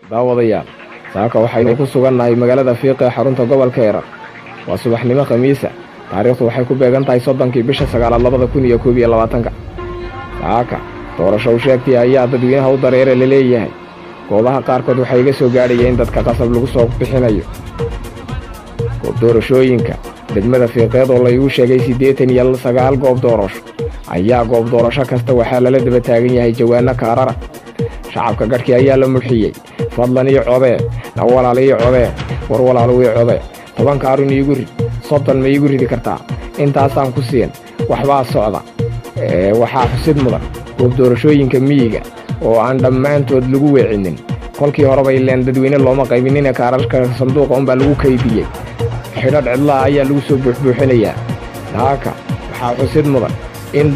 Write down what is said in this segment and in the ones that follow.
daawadayaal saaka waxaynu ku sugannahay magaalada Fiiq ee xarunta gobolka Eeran waa subaxnimo Khamiisa taariikhdu waxay ku beegan tahay 30 bisha 9 2021 saaka doorasho sheegtay ayaa dadweynaha u dareere leeyahay goobaha qaarkood waxay iga soo gaadhayeen dadka qasab lagu soo bixinayo doorashooyinka degmada Fiiqeed oo la igu sheegay 89 goob doorasho ayaa goob doorasho kasta waxaa la daba taagan yahay jawaano kaarara shacabka gadhkii ayaa la mulxiyay fadlan iyo codee walaalay codee war walaalay codee 10 kaarin iigu rid 30 ma iigu ridi kartaa intaasaan ku siin waxba socda waxaa xusid mudan goob doorashooyinka miyiga oo aan dhammaantood lagu weecinin kolkii hore bay leen dadweyne looma qaybinin kaararka sanduuqa un baa lagu kaydiyay xidhadh cidla ayaa lagu soo buuxbuuxinayaa saaka waxaa xusid mudan in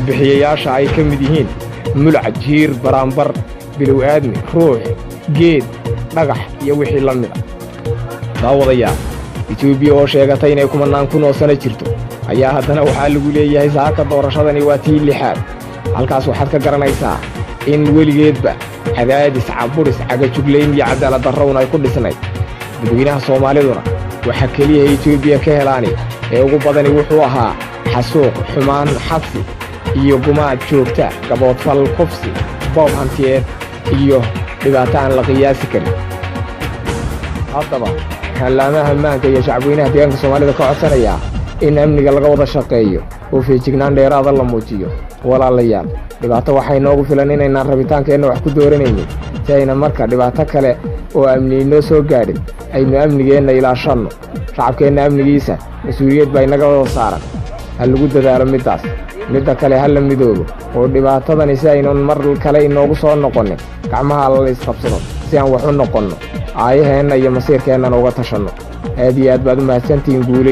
bixiyayaasha ay ka mid yihiin mulcad jiir baraambar bilow aadmi ruux geed dhagax iyo wixii la mid ah daawadayaal Itoobiya oo sheegatay inay kumanaan kun oo sano jirto ayaa haddana waxaa lagu leeyahay saaka doorashadani waa tii lixaad halkaas waxaad ka garanaysaa in weligeedba cadaadis caburis cagajuglayn iyo cadaalad darro ay ku dhisnayd dadweynaha Soomaaliduna waxa kaliya Itoobiya ka helaani ee ugu badani wuxuu ahaa xasuuq xumaan xabsi iyo gumaad joogta gabood fal kufsi boob hantiyeed iyo dhibaato aan la qiyaasi karin haddaba kalaamaha maanka iyo shacabweynaha deegaanka Soomaalida ka codsanaya in amniga laga wada shaqeeyo oo feejignaan dheeraad la muujiyo walaalayaal dhibaato waxay noogu filan inayna rabitaankeena wax ku dooranaynin si ayna marka dhibaato kale oo amni noo soo gaadhin aynu amnigeena ilaashano shacabkeena amnigiisa mas'uuliyad bay naga wada saaran hal lagu dadaalo midda kale hal la midoobo oo dhibaatadani si aynu mar kale inoogu soo noqonin gacmaha la isqabsado si aan wax u noqono aayaheena iyo masiirkeena uga tashano aad iyo aad baad u mahadsantihiin guulay